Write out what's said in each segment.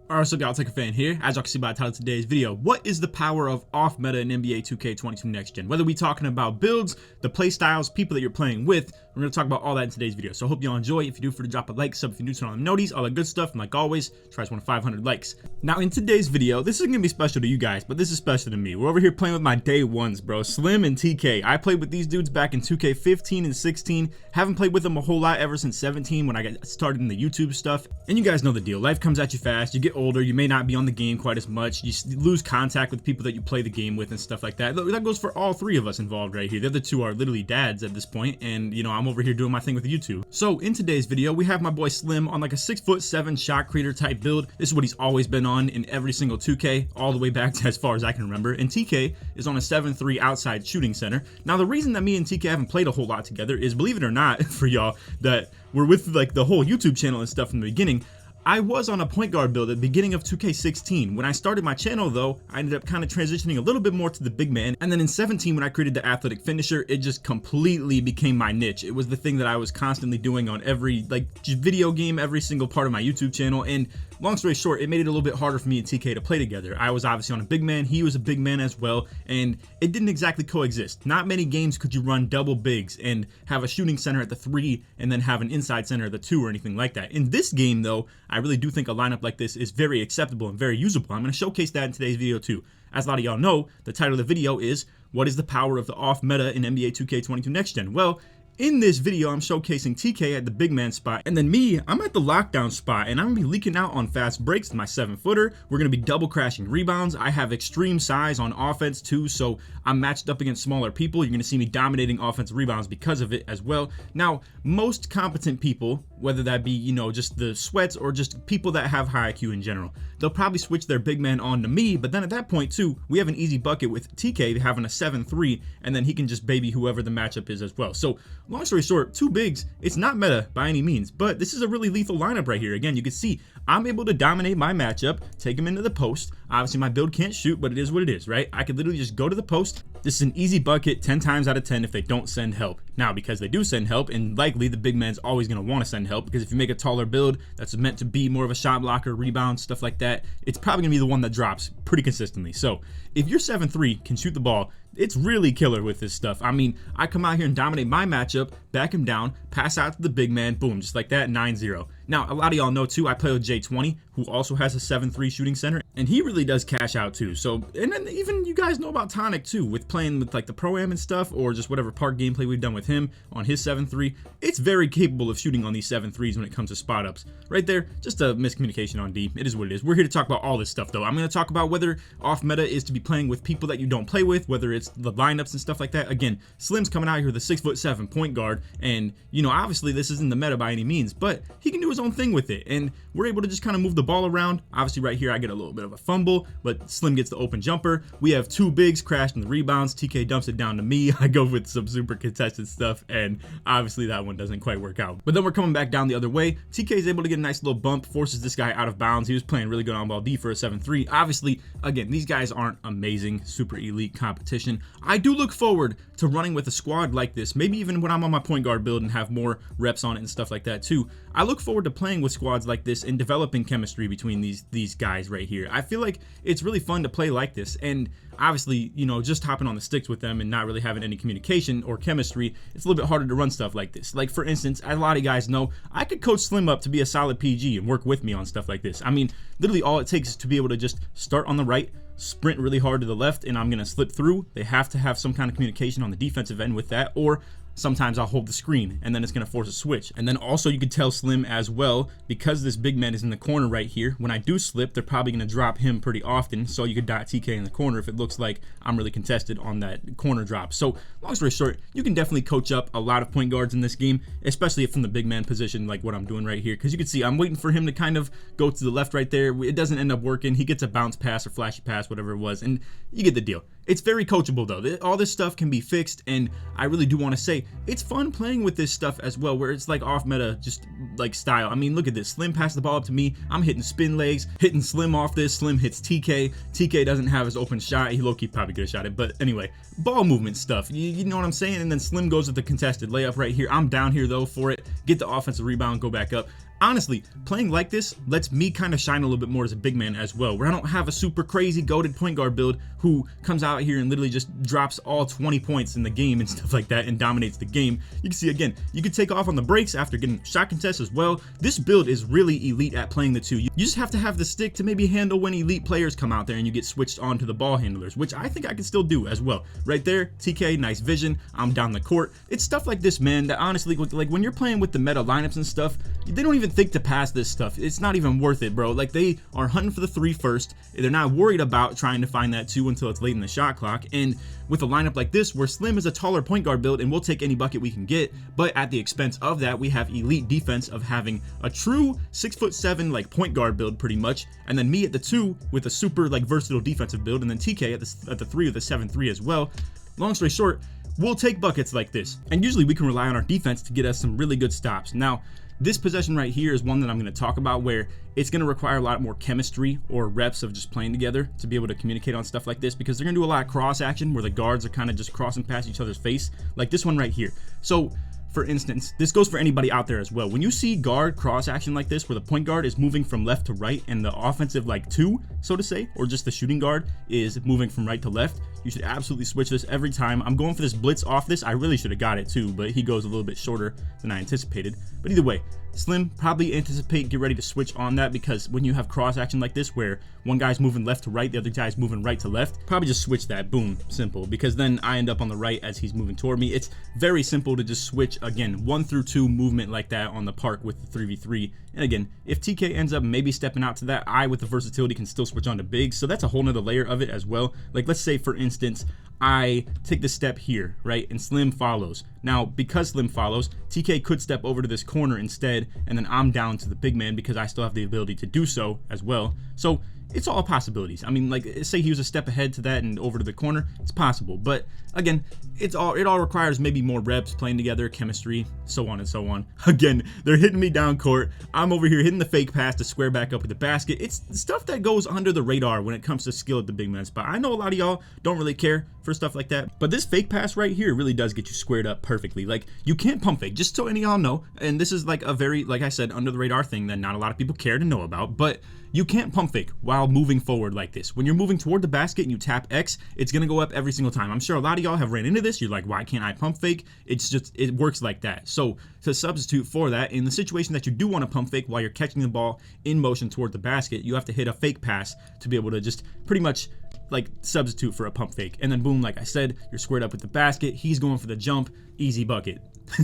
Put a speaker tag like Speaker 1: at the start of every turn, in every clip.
Speaker 1: Alright, so guys, Take a Fan here. As y'all can see by the title of today's video, what is the power of off meta in NBA 2K22 Next Gen? Whether we talking about builds, the play styles, people that you're playing with, we're going to talk about all that in today's video. So I hope y'all enjoy. If you do, for to drop a like, sub if you're new, turn on the noties, all that good stuff. And like always, try to 500 likes. Now in today's video, this isn't going to be special to you guys, but this is special to me. We're over here playing with my day ones, bro. Slim and TK. I played with these dudes back in 2K15 and 16. Haven't played with them a whole lot ever since 17 when I got started in the YouTube stuff. And you guys know the deal. Life comes at you fast. You get older. You may not be on the game quite as much. You lose contact with people that you play the game with and stuff like that. That goes for all three of us involved right here. The other two are literally dads at this point, and you know, I'm over here doing my thing with YouTube. So in today's video, we have my boy Slim on like a 6'7" shot creator type build. This is what he's always been on in every single 2K, all the way back to as far as I can remember. And TK is on a 7'3" outside shooting center. Now the reason that me and TK haven't played a whole lot together is, believe it or not, for y'all that we're with like the whole YouTube channel and stuff from the beginning, I was on a point guard build at the beginning of 2K16. When I started my channel though, I ended up kind of transitioning a little bit more to the big man. And then in 17, when I created the athletic finisher, it just completely became my niche. It was the thing that I was constantly doing on every video game, every single part of my YouTube channel. And long story short, it made it a little bit harder for me and TK to play together. I was obviously on a big man, he was a big man as well, and it didn't exactly coexist. Not many games could you run double bigs and have a shooting center at the 3 and then have an inside center at the 2 or anything like that. In this game though, I really do think a lineup like this is very acceptable and very usable. I'm going to showcase that in today's video too. As a lot of y'all know, the title of the video is, what is the power of the off meta in NBA 2K22 Next Gen? Well, in this video, I'm showcasing TK at the big man spot, and then me, I'm at the lockdown spot, and I'm gonna be leaking out on fast breaks with my 7-footer. We're gonna be double crashing rebounds. I have extreme size on offense too, so I'm matched up against smaller people. You're gonna see me dominating offensive rebounds because of it as well. Now, most competent people, whether that be, you know, just the sweats or just people that have high IQ in general, they'll probably switch their big man on to me, but then at that point too, we have an easy bucket with TK having a 7-3, and then he can just baby whoever the matchup is as well. So long story short, two bigs, it's not meta by any means, but this is a really lethal lineup right here. Again, you can see I'm able to dominate my matchup, take him into the post. Obviously my build can't shoot, but it is what it is, right? I could literally just go to the post. This is an easy bucket 10 times out of 10 if they don't send help. Now, because they do send help, and likely the big man's always going to want to send help, because if you make a taller build that's meant to be more of a shot blocker, rebound, stuff like that, it's probably going to be the one that drops pretty consistently. So if your 7'3" can shoot the ball, it's really killer with this stuff. I mean, I come out here and dominate my matchup, back him down, pass out to the big man, boom, just like that, 9-0. Now, a lot of y'all know too, I play with J20, who also has a 7'3" shooting center, and he really does cash out too. So, and then even you guys know about Tonic too, with playing with like the Pro-Am and stuff, or just whatever park gameplay we've done with him on his 7'3". It's very capable of shooting on these 7'3s when it comes to spot ups. Right there, just a miscommunication on D. It is what it is. We're here to talk about all this stuff though. I'm going to talk about whether off meta is to be playing with people that you don't play with, whether it's the lineups and stuff like that. Again, Slim's coming out here with a 6'7" point guard, and you know, obviously this isn't the meta by any means, but he can do his own thing with it, and we're able to just kind of move the ball around. Obviously right here I get a little bit of a fumble, but Slim gets the open jumper. We have two bigs crashing the rebounds. TK dumps it down to me. I go with some super contested stuff, and obviously that one doesn't quite work out. But then we're coming back down the other way. TK is able to get a nice little bump, forces this guy out of bounds. He was playing really good on ball D for a 7'3". Obviously, again, these guys aren't amazing, super elite competition. I do look forward to running with a squad like this, maybe even when I'm on my point guard build and have more reps on it and stuff like that too. I look forward to playing with squads like this and developing chemistry between these guys right here. I feel like it's really fun to play like this, and obviously, you know, just hopping on the sticks with them and not really having any communication or chemistry, it's a little bit harder to run stuff like this. Like for instance, as a lot of guys know, I could coach Slim up to be a solid PG and work with me on stuff like this. I mean, literally all it takes is to be able to just start on the right, sprint really hard to the left, and I'm going to slip through. They have to have some kind of communication on the defensive end with that, or sometimes I'll hold the screen and then it's going to force a switch. And then also you could tell Slim as well, because this big man is in the corner right here, when I do slip, they're probably going to drop him pretty often, so you could dot TK in the corner if it looks like I'm really contested on that corner drop. So long story short, you can definitely coach up a lot of point guards in this game, especially from the big man position like what I'm doing right here, because you can see I'm waiting for him to kind of go to the left right there. It doesn't end up working. He gets a bounce pass or flashy pass, whatever it was, and you get the deal. It's very coachable though. All this stuff can be fixed, and I really do want to say it's fun playing with this stuff as well, where it's like off meta, just like style. I mean, look at this. Slim passed the ball up to me. I'm hitting spin legs, hitting Slim off this. Slim hits TK. TK doesn't have his open shot. He low-key probably could have shot it, but anyway, ball movement stuff. You know what I'm saying? And then Slim goes with the contested layup right here. I'm down here though for it. Get the offensive rebound, go back up. honestly, playing like this lets me kind of shine a little bit more as a big man as well, where I don't have a super crazy goated point guard build who comes out here and literally just drops all 20 points in the game and stuff like that and dominates the game. You can see, again, you can take off on the breaks after getting shot contests as well. This build is really elite at playing the two. You just have to have the stick to maybe handle when elite players come out there and you get switched onto the ball handlers, which I think I can still do as well. Right there, TK, nice vision. I'm down the court. It's stuff like this, man, that honestly, like when you're playing with the meta lineups and stuff, they don't even think to pass this stuff. It's not even worth it, bro. Like, they are hunting for the 3 first. They're not worried about trying to find that 2 until it's late in the shot clock. And with a lineup like this, where Slim is a taller point guard build and we'll take any bucket we can get, but at the expense of that, we have elite defense of having a true 6'7" like point guard build pretty much, and then me at the 2 with a super like versatile defensive build, and then TK at the 3 with a 7'3" as well. Long story short, we'll take buckets like this, and usually we can rely on our defense to get us some really good stops. Now, this possession right here is one that I'm going to talk about where it's going to require a lot more chemistry or reps of just playing together to be able to communicate on stuff like this, because they're going to do a lot of cross action where the guards are kind of just crossing past each other's face, like this one right here. So for instance, this goes for anybody out there as well. When you see guard cross action like this, where the point guard is moving from left to right and the offensive like 2, so to say, or just the shooting guard is moving from right to left, you should absolutely switch this every time. I'm going for this blitz off this. I really should have got it too, but he goes a little bit shorter than I anticipated. But either way, Slim, probably anticipate, get ready to switch on that, because when you have cross action like this where one guy's moving left to right, the other guy's moving right to left, probably just switch that. Boom, simple, because then I end up on the right as he's moving toward me. It's very simple to just switch, again, 1 through 2 movement like that on the park with the 3v3. And again, if TK ends up maybe stepping out to that, I with the versatility can still switch on to bigs, so that's a whole nother layer of it as well. Like, let's say for instance I take the step here, right, and Slim follows. Now, because Slim follows, TK could step over to this corner instead, and then I'm down to the big man because I still have the ability to do so as well. So it's all possibilities. I mean, like, say he was a step ahead to that and over to the corner, it's possible. But again, it all requires maybe more reps, playing together, chemistry, so on and so on. Again, they're hitting me down court. I'm over here hitting the fake pass to square back up with the basket. It's stuff that goes under the radar when it comes to skill at the big man spot. I know a lot of y'all don't really care for stuff like that, but this fake pass right here really does get you squared up perfectly. Like, you can't pump fake, just so any of y'all know. And this is like a very, like I said, under the radar thing that not a lot of people care to know about, but you can't pump fake while moving forward like this. When you're moving toward the basket and you tap X, it's gonna go up every single time. I'm sure a lot of y'all have ran into this. You're like, why can't I pump fake? It's just, it works like that. So to substitute for that, in the situation that you do want to pump fake while you're catching the ball in motion toward the basket, you have to hit a fake pass to be able to just pretty much like substitute for a pump fake. And then boom, like I said, you're squared up with the basket. He's going for the jump, easy bucket.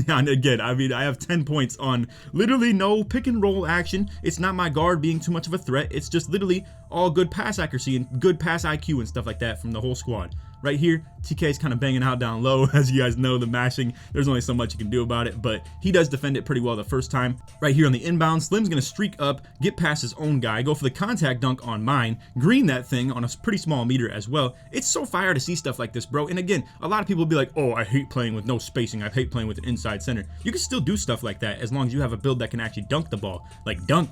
Speaker 1: And again, I mean, I have 10 points on literally no pick and roll action. It's not my guard being too much of a threat. It's just literally all good pass accuracy and good pass IQ and stuff like that from the whole squad. Right here, TK is kind of banging out down low. As you guys know, the mashing, there's only so much you can do about it, but he does defend it pretty well the first time. Right here on the inbound, Slim's going to streak up, get past his own guy, go for the contact dunk on mine, green that thing on a pretty small meter as well. It's so fire to see stuff like this, bro. And again, a lot of people will be like, oh, I hate playing with no spacing. I hate playing with an inside center. You can still do stuff like that as long as you have a build that can actually dunk the ball. Like dunk.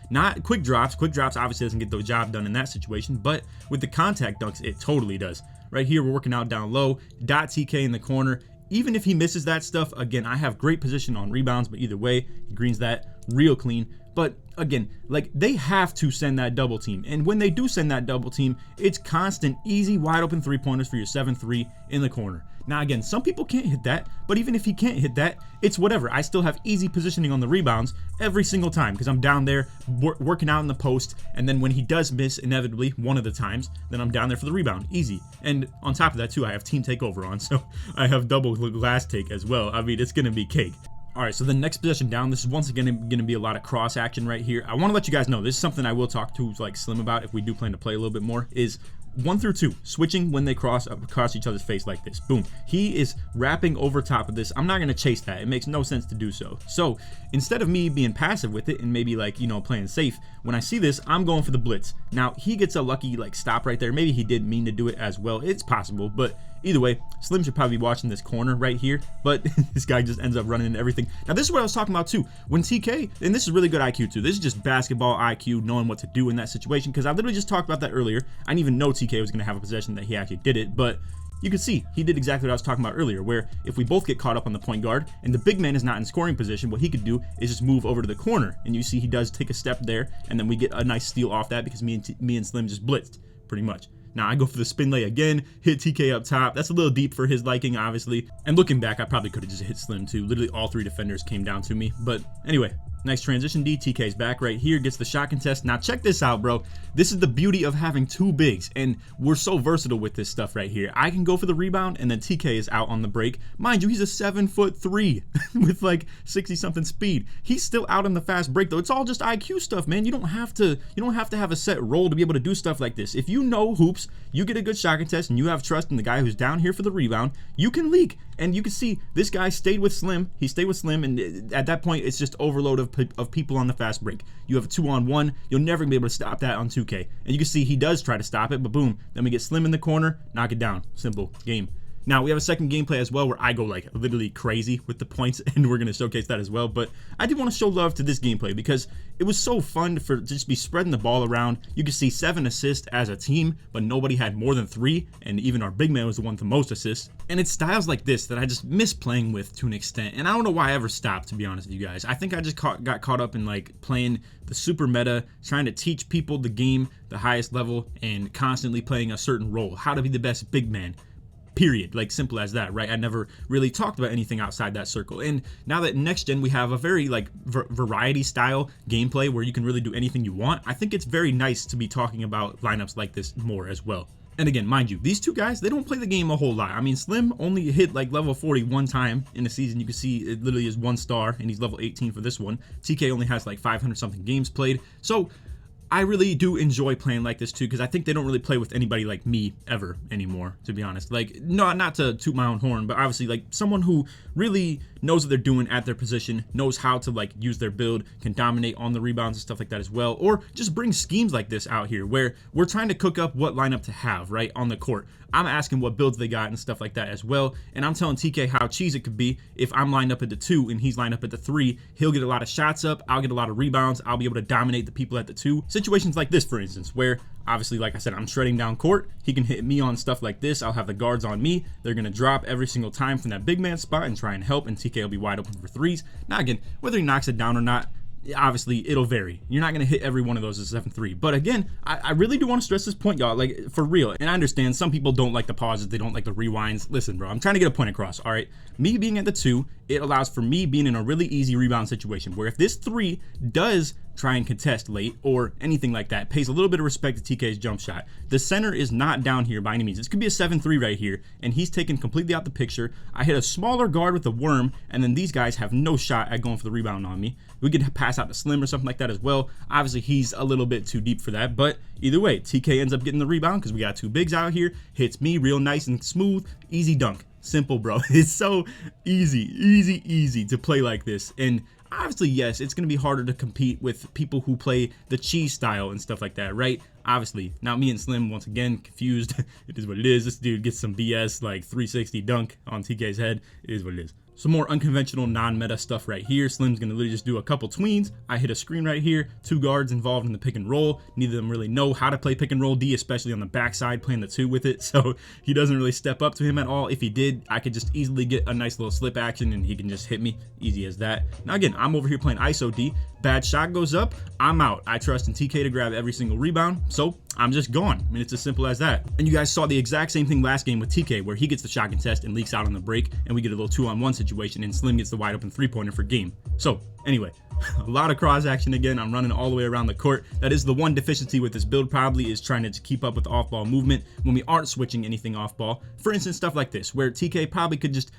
Speaker 1: Not quick drops. Quick drops obviously doesn't get the job done in that situation, but with the contact dunks, it totally does. Right here, we're working out down low, dot TK in the corner. Even if he misses that stuff, again, I have great position on rebounds, but either way, he greens that real clean. But again, like, they have to send that double team. And when they do send that double team, it's constant, easy, wide open 3-pointers for your 7-3 in the corner. Now, again, some people can't hit that, but even if he can't hit that, it's whatever. I still have easy positioning on the rebounds every single time because I'm down there working out in the post. And then when he does miss, inevitably, one of the times, then I'm down there for the rebound. Easy. And on top of that, too, I have team takeover on, so I have double glass take as well. I mean, it's going to be cake. All right, so the next possession down, this is once again going to be a lot of cross action right here. I want to let you guys know, this is something I will talk to like Slim about if we do plan to play a little bit more, is 1 through 2, switching when they cross each other's face like this. Boom. He is wrapping over top of this. I'm not going to chase that. It makes no sense to do so. So instead of me being passive with it and maybe like, you know, playing safe, when I see this, I'm going for the blitz. Now, he gets a lucky like stop right there. Maybe he did mean to do it as well. It's possible, but either way, Slim should probably be watching this corner right here, but this guy just ends up running into everything. Now, this is what I was talking about too. When TK, and this is really good IQ too. This is just basketball IQ, knowing what to do in that situation, because I literally just talked about that earlier. I didn't even know TK was going to have a possession that he actually did it, but you can see he did exactly what I was talking about earlier, where if we both get caught up on the point guard and the big man is not in scoring position, what he could do is just move over to the corner, and you see he does take a step there, and then we get a nice steal off that because me and Slim just blitzed pretty much. Now I go for the spin lay again, hit TK up top. That's a little deep for his liking, obviously. And looking back, I probably could have just hit Slim too. Literally all 3 defenders came down to me. But anyway, nice transition D. TK's back right here, gets the shot contest. Now check this out, bro. This is the beauty of having 2 bigs, and we're so versatile with this stuff right here. I can go for the rebound, and then TK is out on the break. Mind you, he's a 7'3" with like 60-something speed. He's still out on the fast break though. It's all just IQ stuff, man. You don't have to have a set role to be able to do stuff like this. If you know hoops, you get a good shot contest, and you have trust in the guy who's down here for the rebound, you can leak. And you can see this guy stayed with Slim. He stayed with Slim, and at that point, it's just overload of people on the fast break. You have a 2-on-1. You'll never be able to stop that on 2K. And you can see he does try to stop it, but boom. Then we get Slim in the corner, knock it down. Simple game. Now, we have a second gameplay as well where I go like literally crazy with the points, and we're going to showcase that as well. But I did want to show love to this gameplay because it was so fun to just be spreading the ball around. You can see 7 assists as a team, but nobody had more than 3, and even our big man was the one with the most assists. And it's styles like this that I just miss playing with to an extent, and I don't know why I ever stopped, to be honest with you guys. I think I just got caught up in like playing the super meta, trying to teach people the game, the highest level, and constantly playing a certain role, how to be the best big man. Period. Like, simple as that, right? I never really talked about anything outside that circle. And now that in next gen we have a very like variety style gameplay where you can really do anything you want, I think it's very nice to be talking about lineups like this more as well. And again, mind you, these 2 guys, they don't play the game a whole lot. I mean, Slim only hit like level 40 1 time in the season. You can see it literally is 1 star, and he's level 18 for this one. TK only has like 500 something games played. So I really do enjoy playing like this too, because I think they don't really play with anybody like me ever anymore, to be honest. Like, no, not to toot my own horn, but obviously like someone who really knows what they're doing at their position, knows how to like use their build, can dominate on the rebounds and stuff like that as well, or just bring schemes like this out here where we're trying to cook up what lineup to have right on the court. I'm asking what builds they got and stuff like that as well, and I'm telling TK how cheese it could be if I'm lined up at the 2 and he's lined up at the 3. He'll get a lot of shots up, I'll get a lot of rebounds, I'll be able to dominate the people at the 2. Situations like this, for instance, where obviously, like I said, I'm shredding down court. He can hit me on stuff like this. I'll have the guards on me. They're going to drop every single time from that big man spot and try and help, and TK will be wide open for 3s. Now, again, whether he knocks it down or not, obviously it'll vary. You're not going to hit every one of those as 7-3. But again, I really do want to stress this point, y'all, like, for real. And I understand some people don't like the pauses, they don't like the rewinds. Listen, bro, I'm trying to get a point across, all right? Me being at the 2, it allows for me being in a really easy rebound situation where if this 3 does try and contest late or anything like that, pays a little bit of respect to TK's jump shot. The center is not down here by any means. This could be a 7-3 right here, and he's taken completely out the picture. I hit a smaller guard with a worm, and then these guys have no shot at going for the rebound on me. We could pass out to Slim or something like that as well. Obviously, he's a little bit too deep for that, but either way, TK ends up getting the rebound because we got 2 bigs out here. Hits me real nice and smooth. Easy dunk. Simple, bro. It's so easy to play like this. And obviously, yes, it's going to be harder to compete with people who play the cheese style and stuff like that, right? Obviously. Now, me and Slim, once again, confused. It is what it is. This dude gets some BS, like 360 dunk on TK's head. It is what it is. Some more unconventional non-meta stuff right here. Slim's gonna literally just do a couple tweens. I hit a screen right here. 2 guards involved in the pick and roll. Neither of them really know how to play pick and roll. D, especially on the backside, playing the 2 with it. So he doesn't really step up to him at all. If he did, I could just easily get a nice little slip action and he can just hit me. Easy as that. Now again, I'm over here playing ISO D. Bad shot goes up, I'm out. I trust in TK to grab every single rebound, so I'm just gone. I mean, it's as simple as that. And you guys saw the exact same thing last game with TK, where he gets the shot contest and leaks out on the break, and we get a little 2-on-1 situation, and Slim gets the wide open 3-pointer for game. So anyway, a lot of cross action again. I'm running all the way around the court. That is the one deficiency with this build, probably, is trying to keep up with off-ball movement when we aren't switching anything off-ball. For instance, stuff like this, where TK probably could just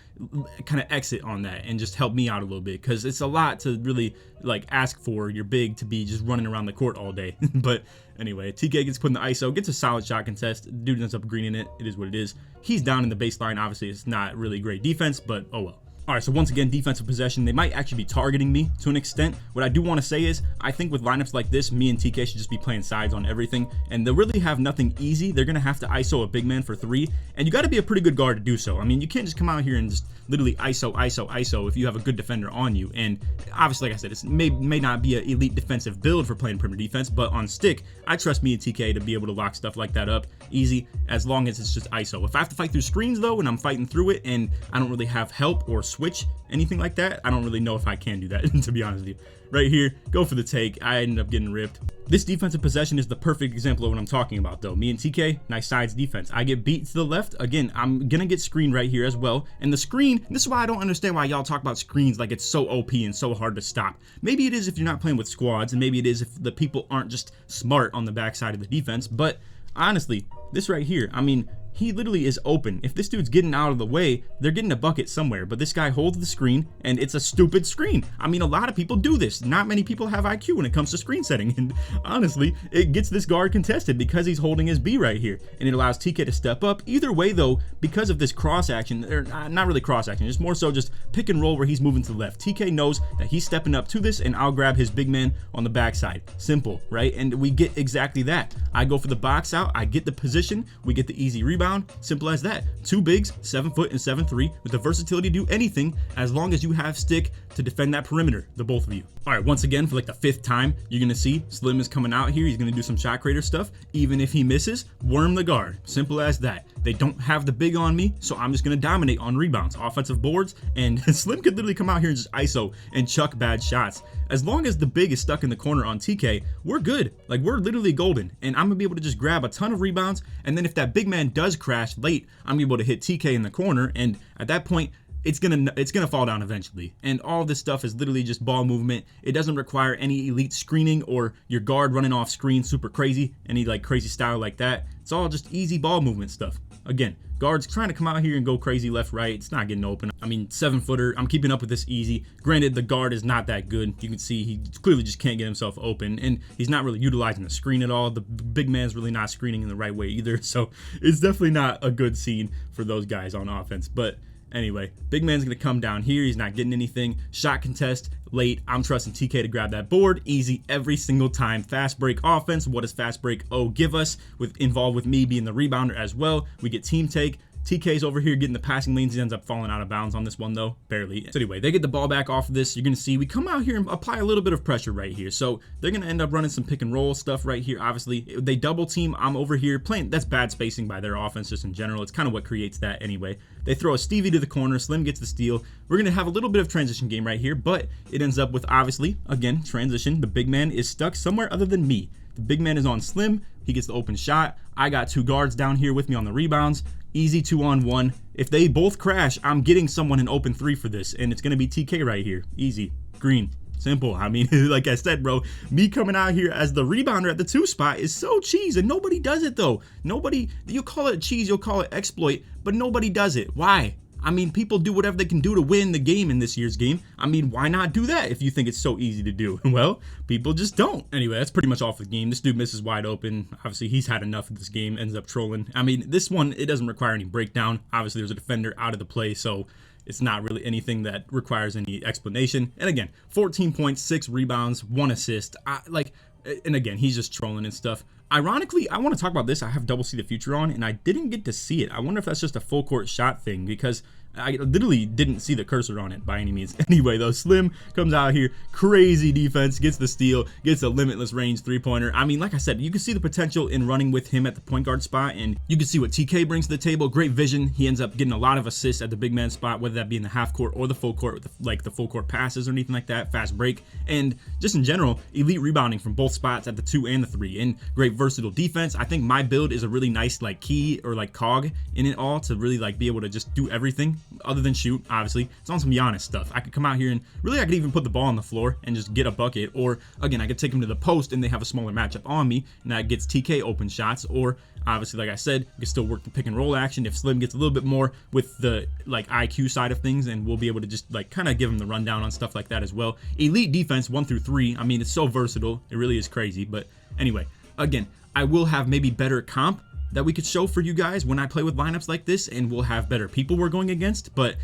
Speaker 1: kind of exit on that and just help me out a little bit, because it's a lot to really like ask for your big to be just running around the court all day. But anyway, TK gets put in the ISO, gets a solid shot contest. Dude ends up greening it. It is what it is. He's down in the baseline. Obviously, it's not really great defense, but oh well. All right, so once again, defensive possession, they might actually be targeting me to an extent. What I do want to say is, I think with lineups like this, me and TK should just be playing sides on everything, and they'll really have nothing easy. They're going to have to ISO a big man for 3, and you got to be a pretty good guard to do so. I mean, you can't just come out here and just literally ISO if you have a good defender on you. And obviously, like I said, it may not be an elite defensive build for playing perimeter defense, but on stick, I trust me and TK to be able to lock stuff like that up easy, as long as it's just ISO. If I have to fight through screens though, and I'm fighting through it, and I don't really have help or switch, anything like that, I don't really know if I can do that, to be honest with you. Right here, go for the take. I ended up getting ripped. This defensive possession is the perfect example of what I'm talking about though. Me and TK, nice sides defense. I get beat to the left. Again, I'm gonna get screened right here as well. And the screen, this is why I don't understand why y'all talk about screens like it's so OP and so hard to stop. Maybe it is if you're not playing with squads, and maybe it is if the people aren't just smart on the backside of the defense. But honestly, this right here, I mean, he literally is open. If this dude's getting out of the way, they're getting a bucket somewhere, but this guy holds the screen, and it's a stupid screen. I mean, a lot of people do this. Not many people have IQ when it comes to screen setting, and honestly, it gets this guard contested because he's holding his B right here, and it allows TK to step up. Either way though, because of this cross action, or not really cross action, it's more so just pick and roll where he's moving to the left. TK knows that he's stepping up to this, and I'll grab his big man on the backside. Simple, right? And we get exactly that. I go for the box out, I get the position, we get the easy rebound. Simple as that. 2 bigs, 7 foot and 7'3", with the versatility to do anything as long as you have stick to defend that perimeter, the both of you. All right, once again, for like the 5th time, you're gonna see Slim is coming out here. He's gonna do some shot creator stuff. Even if he misses, worm the guard. Simple as that. They don't have the big on me, so I'm just gonna dominate on rebounds, offensive boards, and Slim could literally come out here and just ISO and chuck bad shots. As long as the big is stuck in the corner on TK, we're good. Like, we're literally golden, and I'm gonna be able to just grab a ton of rebounds, and then if that big man does crash late, I'm able to hit TK in the corner, and at that point, it's gonna fall down eventually. And all this stuff is literally just ball movement. It doesn't require any elite screening or your guard running off screen super crazy, any like crazy style like that. It's all just easy ball movement stuff. Again, guards trying to come out here and go crazy left, right. It's not getting open. I mean, 7-footer, I'm keeping up with this easy. Granted, the guard is not that good. You can see he clearly just can't get himself open, and he's not really utilizing the screen at all. The big man's really not screening in the right way either. So it's definitely not a good scene for those guys on offense. But anyway, big man's gonna come down here. He's not getting anything. Shot contest late. I'm trusting TK to grab that board. Easy every single time. Fast break offense. What does fast break O give us? Involved with me being the rebounder as well. We get team take. TK's over here getting the passing lanes. He ends up falling out of bounds on this one though, barely. So anyway, they get the ball back off of this. You're gonna see we come out here and apply a little bit of pressure right here. So they're gonna end up running some pick and roll stuff right here. Obviously, they double team. I'm over here playing. That's bad spacing by their offense just in general. It's kind of what creates that anyway. They throw a Stevie to the corner. Slim gets the steal. We're gonna have a little bit of transition game right here, but it ends up with, obviously, again, transition. The big man is stuck somewhere other than me. The big man is on Slim. He gets the open shot. I got 2 guards down here with me on the rebounds. Easy 2-on-1. If they both crash, I'm getting someone an open 3 for this, and it's gonna be TK right here. Easy. Green. Simple. I mean, like I said, bro, me coming out here as the rebounder at the 2 spot is so cheese, and nobody does it though. Nobody, you call it cheese, you'll call it exploit, but nobody does it. Why? I mean, people do whatever they can do to win the game in this year's game. I mean, why not do that if you think it's so easy to do? Well, people just don't. Anyway, that's pretty much all for the game. This dude misses wide open. Obviously, he's had enough of this game, ends up trolling. I mean, this one, it doesn't require any breakdown. Obviously, there's a defender out of the play, so it's not really anything that requires any explanation. And again, 14 points, 6 rebounds, 1 assist. And again, he's just trolling and stuff. Ironically, I want to talk about this. I have Double C the Future on, and I didn't get to see it. I wonder if that's just a full court shot thing, because I literally didn't see the cursor on it by any means. Anyway, though, Slim comes out here, crazy defense, gets the steal, gets a limitless range 3-pointer. I mean, like I said, you can see the potential in running with him at the point guard spot, and you can see what TK brings to the table. Great vision. He ends up getting a lot of assists at the big man spot, whether that be in the half court or the full court, with the full court passes or anything like that, fast break, and just in general, elite rebounding from both spots at the 2 and the 3, and great versatile defense. I think my build is a really nice like key or like cog in it all to really like be able to just do everything other than shoot. Obviously, it's on some Giannis stuff. I could come out here and really I could even put the ball on the floor and just get a bucket, or again, I could take him to the post and they have a smaller matchup on me, and that gets TK open shots. Or obviously, like I said, you can still work the pick and roll action if Slim gets a little bit more with the like IQ side of things, and we'll be able to just like kind of give him the rundown on stuff like that as well. Elite defense 1 through 3. I mean, it's so versatile. It really is crazy. But anyway, again, I will have maybe better comp that we could show for you guys when I play with lineups like this, and we'll have better people we're going against. But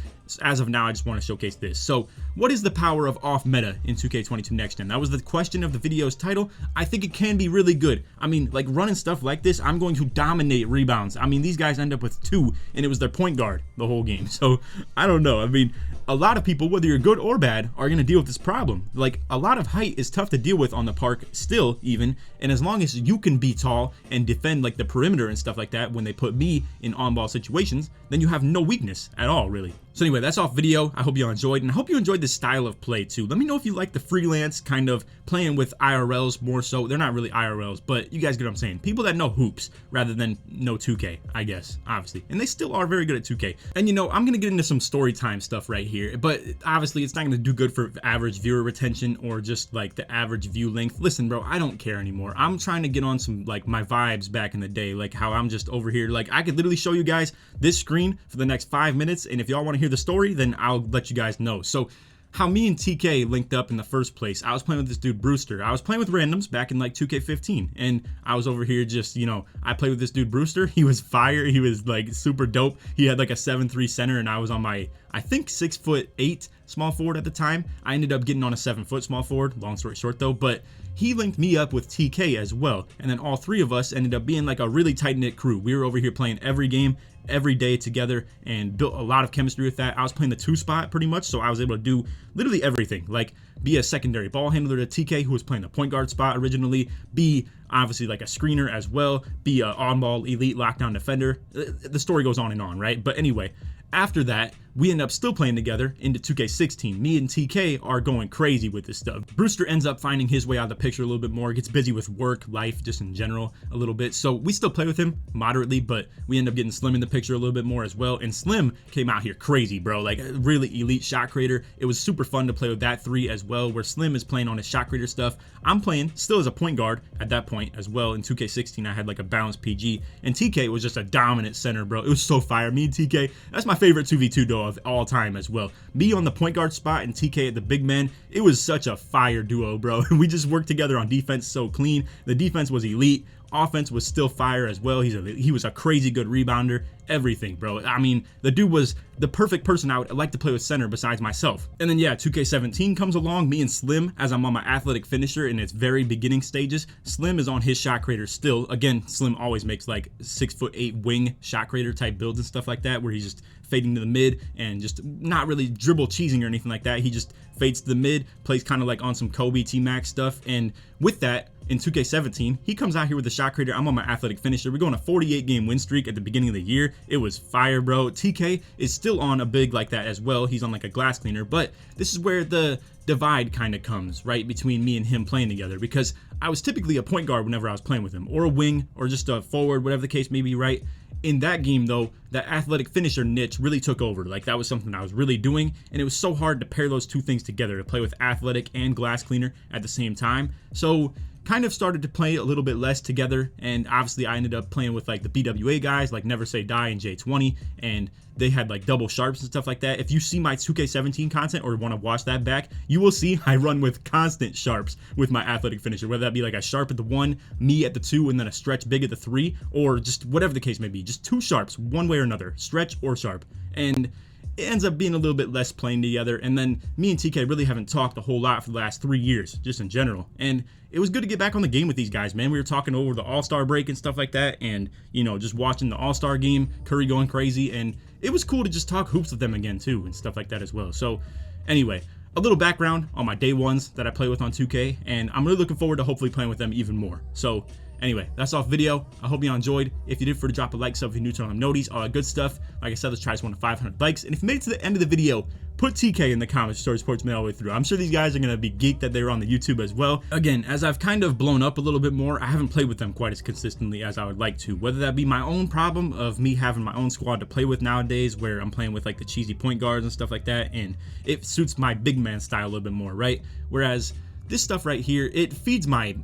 Speaker 1: as of now, I just want to showcase this. So what is the power of off meta in 2K22 Next Gen? That was the question of the video's title. I think it can be really good. I mean, like running stuff like this, I'm going to dominate rebounds. I mean, these guys end up with 2 and it was their point guard the whole game. So I don't know. I mean, a lot of people, whether you're good or bad, are going to deal with this problem. Like, a lot of height is tough to deal with on the park still, even, and as long as you can be tall and defend like the perimeter and stuff like that when they put me in on-ball situations, then you have no weakness at all, really. So anyway, that's off video. I hope you all enjoyed, and I hope you enjoyed this style of play too. Let me know if you like the freelance kind of playing with IRLs more so. They're not really IRLs, but you guys get what I'm saying. People that know hoops rather than know 2K, I guess, obviously. And they still are very good at 2K. And you know, I'm gonna get into some story time stuff right here, but obviously it's not gonna do good for average viewer retention or just like the average view length. Listen, bro, I don't care anymore. I'm trying to get on some like my vibes back in the day, like how I'm just over here. Like I could literally show you guys this screen for the next 5 minutes, and if y'all want to hear the story, then I'll let you guys know. So how me and TK linked up in the first place, I was playing with this dude Brewster. I was playing with randoms back in like 2K15, and I was over here just, you know, I played with this dude Brewster. He was fire. He was like super dope. He had like a 7'3" center, and I was on my, I think 6'8" small forward at the time. I ended up getting on a 7-foot small forward, long story short though, but he linked me up with TK as well, and then all 3 of us ended up being like a really tight-knit crew. We were over here playing every game, every day together, and built a lot of chemistry with that. I was playing the 2 spot pretty much, so I was able to do literally everything, like be a secondary ball handler to TK, who was playing the point guard spot originally, be obviously like a screener as well, be a on-ball elite lockdown defender. The story goes on and on, right? But anyway, after that, we end up still playing together into 2K16. Me and TK are going crazy with this stuff. Brewster ends up finding his way out of the picture a little bit more, gets busy with work, life, just in general a little bit. So we still play with him moderately, but we end up getting Slim in the picture a little bit more as well. And Slim came out here crazy, bro, like a really elite shot creator. It was super fun to play with that 3 as well, where Slim is playing on his shot creator stuff. I'm playing still as a point guard at that point as well. In 2K16, I had like a balanced PG, and TK was just a dominant center, bro. It was so fire. Me and TK, that's my favorite 2v2 duo of all time as well. Me on the point guard spot and TK at the big man. It was such a fire duo, bro. We just worked together on defense so clean. The defense was elite. Offense was still fire as well. He was a crazy good rebounder. Everything, bro. I mean, the dude was the perfect person I would like to play with center besides myself. And then yeah, 2K17 comes along. Me and Slim, as I'm on my athletic finisher in its very beginning stages. Slim is on his shot creator still. Again, Slim always makes like 6'8" wing shot creator type builds and stuff like that, where he's just fading to the mid and just not really dribble cheesing or anything like that. He just fades to the mid, plays kind of like on some Kobe T-Max stuff. And with that, in 2K17, he comes out here with the shot creator. I'm on my athletic finisher. We're going a 48 game win streak at the beginning of the year. It was fire, bro. TK is still on a big like that as well. He's on like a glass cleaner, but this is where the divide kind of comes, right, between me and him playing together, because I was typically a point guard whenever I was playing with him, or a wing, or just a forward, whatever the case may be, right? In that game though, that athletic finisher niche really took over. Like that was something I was really doing, and it was so hard to pair those 2 things together, to play with athletic and glass cleaner at the same time. So kind of started to play a little bit less together, and obviously I ended up playing with like the BWA guys like Never Say Die and J20, and they had like double sharps and stuff like that. If you see my 2K17 content or want to watch that back, you will see I run with constant sharps with my athletic finisher, whether that be like a sharp at the 1, me at the 2, and then a stretch big at the 3, or just whatever the case may be, just 2 sharps one way or another, stretch or sharp. And it ends up being a little bit less playing together, and then me and TK really haven't talked a whole lot for the last 3 years, just in general. And it was good to get back on the game with these guys, man. We were talking over the All-Star break and stuff like that, and, you know, just watching the All-Star game, Curry going crazy, and it was cool to just talk hoops with them again, too, and stuff like that as well. So, anyway, a little background on my day ones that I play with on 2K, and I'm really looking forward to hopefully playing with them even more. So, anyway, that's off video. I hope you all enjoyed. If you did, for to drop a like, sub if you're new, turn on noties, all that good stuff. Like I said, let's try this one to 500 likes. And if you made it to the end of the video, put TK in the comments. Story supports me all the way through. I'm sure these guys are going to be geeked that they were on the YouTube as well. Again, as I've kind of blown up a little bit more, I haven't played with them quite as consistently as I would like to. Whether that be my own problem of me having my own squad to play with nowadays, where I'm playing with like the cheesy point guards and stuff like that, and it suits my big man style a little bit more, right? Whereas this stuff right here, it feeds my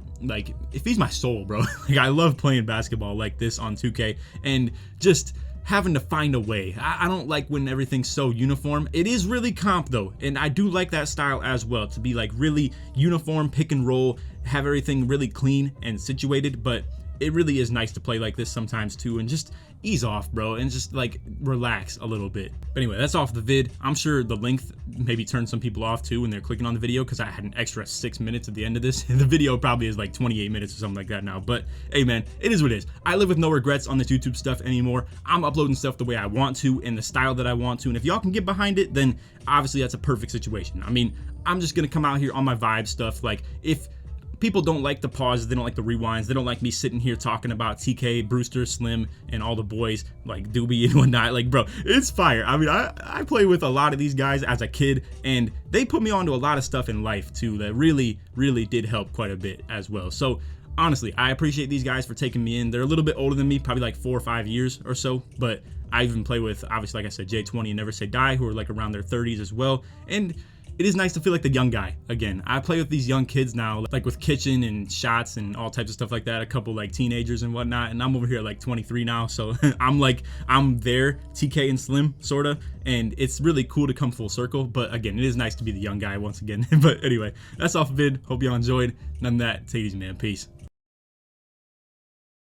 Speaker 1: soul, bro. Like I love playing basketball like this on 2K, and just having to find a way. I don't like when everything's so uniform. It is really comp though, and I do like that style as well, to be like really uniform, pick and roll, have everything really clean and situated. But it really is nice to play like this sometimes too, and just ease off, bro, and just like relax a little bit. But anyway, that's off the vid. I'm sure the length maybe turned some people off too when they're clicking on the video, because I had an extra 6 minutes at the end of this. The video probably is like 28 minutes or something like that now, but hey man, it is what it is. I live with no regrets on this YouTube stuff anymore. I'm uploading stuff the way I want to, in the style that I want to, and if y'all can get behind it, then obviously that's a perfect situation. I mean, I'm just gonna come out here on my vibe stuff. Like, if people don't like the pauses, they don't like the rewinds, they don't like me sitting here talking about TK, Brewster, Slim, and all the boys like Doobie and whatnot, like, bro, it's fire. I mean, I play with a lot of these guys as a kid, and they put me onto a lot of stuff in life too that really did help quite a bit as well. So honestly, I appreciate these guys for taking me in. They're a little bit older than me, probably like 4 or 5 years or so, but I even play with, obviously, like I said, J20 and Never Say Die, who are like around their 30s as well, and it is nice to feel like the young guy again. I play with these young kids now, like with Kitchen and Shots and all types of stuff like that, a couple like teenagers and whatnot, and I'm over here at like 23 now, so I'm there, TK and Slim, sorta, and it's really cool to come full circle. But again, it is nice to be the young guy once again. But anyway, that's off vid. Hope y'all enjoyed. None of that. Take it easy, man. Peace.